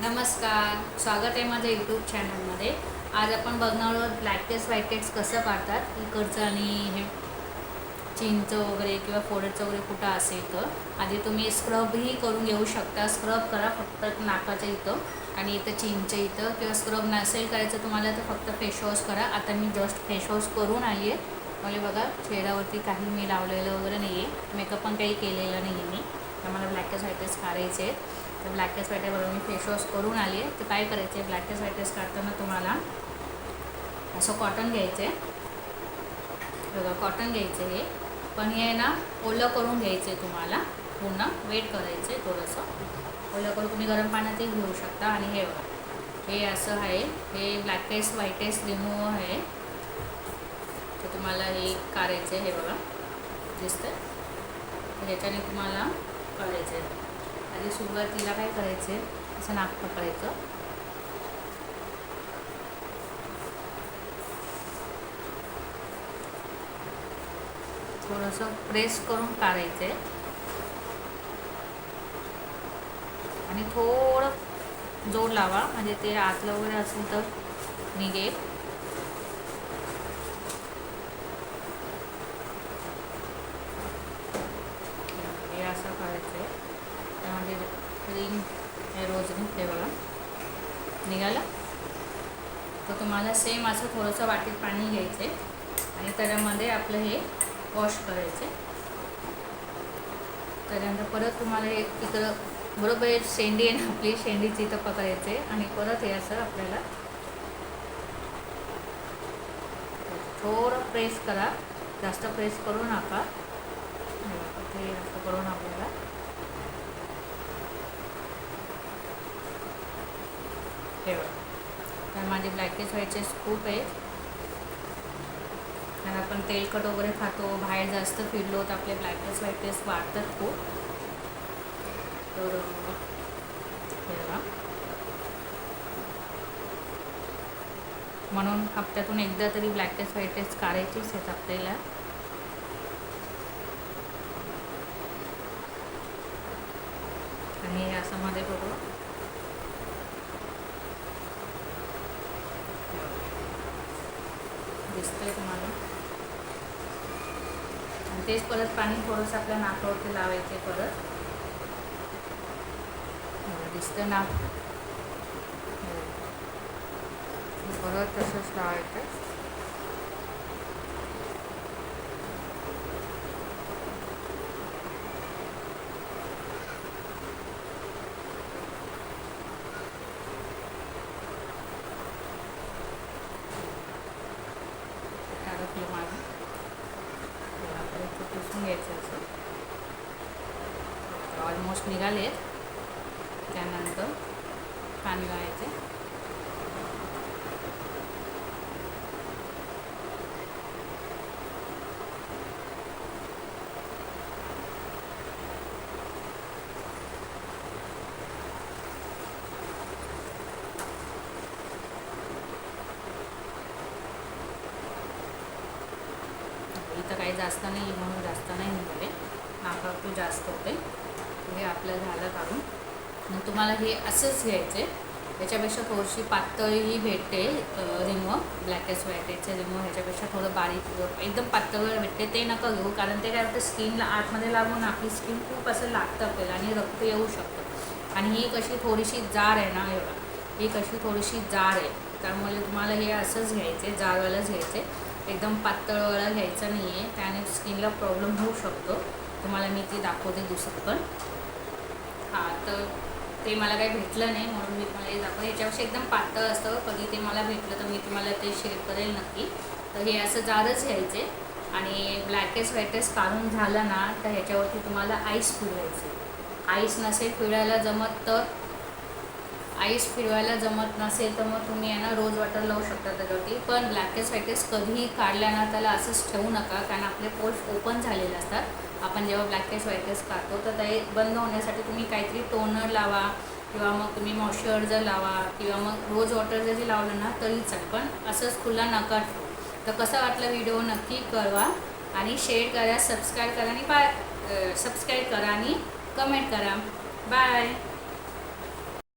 नमस्कार, स्वागत आहे माझ्या यूट्यूब चॅनलमध्ये. आज आपण बघणार आहोत ब्लॅक टेस्ट व्हाईट टेस्ट कसं काढतात इकडचं आणि हे चीनचं वगैरे किंवा फोरेडचं वगैरे कुठं असेल तर. आधी तुम्ही स्क्रबही करून घेऊ शकता. स्क्रब करा फक्त नाकाच्या इथं आणि इथं चीनच्या इथं, किंवा स्क्रब नसेल करायचं तुम्हाला तर फक्त फेसवॉश करा. आता मी जस्ट फेसवॉश करून आली आहे. मला बघा चेहऱ्यावरती काही मी लावलेलं वगैरे नाही आहे, मेकअप पण काही केलेलं नाही आहे मी. आम्हाला ब्लॅक टेस्ट व्हाईट टेस्ट काढायचे आहेत. तर ब्लॅक टेस्ट व्हाईट टेस्टबरोबर मी फेसवॉश करून आली आहे. तर काय करायचं आहे, ब्लॅक टेस्ट व्हाईट टेस्ट काढताना तुम्हाला असं कॉटन घ्यायचं आहे. बघा कॉटन घ्यायचं हे, पण हे ना ओलं करून घ्यायचं आहे तुम्हाला. पूर्ण वेट करायचं आहे थोडंसं ओलं करून. तुम्ही गरम पाण्यातही घेऊ शकता. आणि हे बघा हे असं आहे, हे black test white test remove आहे. तर तुम्हाला हे काढायचं आहे. हे बघा दिसतं, तर ह्याच्याने तुम्हाला काढायचं आहे. आधी सुरुवातीला काय करायचं आहे, असं नाक पकडायचं. थोडंसं प्रेस करून काढायचं आहे आणि थोडं जोर लावा, म्हणजे ते आतलं वगैरे असेल तर निघेल. हे असं करायचं आहे. त्यामध्ये रिंग हे रोज निघते बघा, निघालं. तर तुम्हाला सेम असं थोडंसं वाटीत पाणी घ्यायचं आहे आणि त्याच्यामध्ये आपलं हे वॉश करायचे. त्याच्यानंतर परत तुम्हाला हे इकडं बरोबर हे शेंडी आहे ना आपली, शेंडीची इथं पकडायचे आणि परत हे असं आपल्याला थोडं प्रेस करा, जास्त प्रेस करू नका. हे असं करून आपल्याला हे बघा. तर माझे ब्लॅक टेस्ट व्हाईट टेस्ट खूप आहेत. कारण आपण तेलकट वगैरे खातो, बाहेर जास्त फिरलो तर आपले ब्लॅक टेस्ट व्हाईट टेस्ट वाढतात खूप. तर हे बघा, म्हणून हप्त्यातून एकदा तरी ब्लॅक टेस्ट व्हाईट टेस्ट काढायचीच आहेत आपल्याला. आणि हे असं मध्ये बघू दिसतंय तुम्हाला. आणि तेच परत पाणी थोडंसं आपल्या नाकावरती लावायचे. परत दिसतं नाक, परत तसंच लावायचं. अडकलं माझं, परत पुसून घ्यायचं असं. ऑलमोस्ट निघाले. त्यानंतर पाणी लावायचे. इथं काही जास्त नाही म्हणून जास्त नाही निघाले, नाकावरती जास्त होते. हे आपलं झालं काढून. मग तुम्हाला हे असंच घ्यायचं आहे. ह्याच्यापेक्षा थोडीशी पातळही भेटते रिमूव्ह, ब्लॅक टेस्ट व्हाईट टेस्टचे रिमूव्ह ह्याच्यापेक्षा थोडं बारीक एकदम पातळ भेटते. ते नका घेऊ, कारण ते काय होतं स्किनला आतमध्ये लागून आपली स्किन खूप असं लागतं आपल्याला आणि रक्त येऊ शकतं. आणि ही कशी थोडीशी जाड आहे ना, एवढा ही कशी थोडीशी जाड आहे, त्यामुळे तुम्हाला हे असंच घ्यायचे, जाडवालंच घ्यायचे. एकदम पातळवाला घ्यायचं नाही आहे, त्याने स्किनला प्रॉब्लेम होऊ शकतो. तुम्हाला मी ती दाखवते दुसरं पण. हां, तर ते मला काही भेटलं नाही म्हणून मी तुम्हाला हे दाखवते. ह्याच्यापेक्षा एकदम पातळ असतं, कधी ते मला भेटलं तर मी तुम्हाला ते शेअर करेल नक्की. तर हे असं जाडच घ्यायचे. आणि ब्लॅक टेस्ट व्हाईट टेस्ट काढून झालं ना, तर ह्याच्यावरती तुम्हाला आईस फिरवायचे. आईस नसेल फिरवायला जमत तर, आईस फिरवायला जमत नसेल तर मग तुम्ही यांना रोज वॉटर लावू शकता त्याच्यावरती. पण ब्लॅक टेस्ट व्हाईट टेस्ट कधीही काढल्या ना त्याला असंच ठेवू नका, कारण आपले पोर्स ओपन झालेले असतात. आपण जेव्हा ब्लॅक टेस्ट व्हाईट टेस्ट काढतो तर ते बंद होण्यासाठी तुम्ही काहीतरी टोनर लावा, किंवा मग तुम्ही मॉइश्चरायझर लावा, किंवा मग रोज वॉटर जरी लावलं ना तरी चालेल. पण असंच खुला नका ठेवू. तर कसा वाटला व्हिडिओ नक्की कळवा आणि शेअर करा, सबस्क्राईब करा आणि सबस्क्राईब करा आणि कमेंट करा. बाय.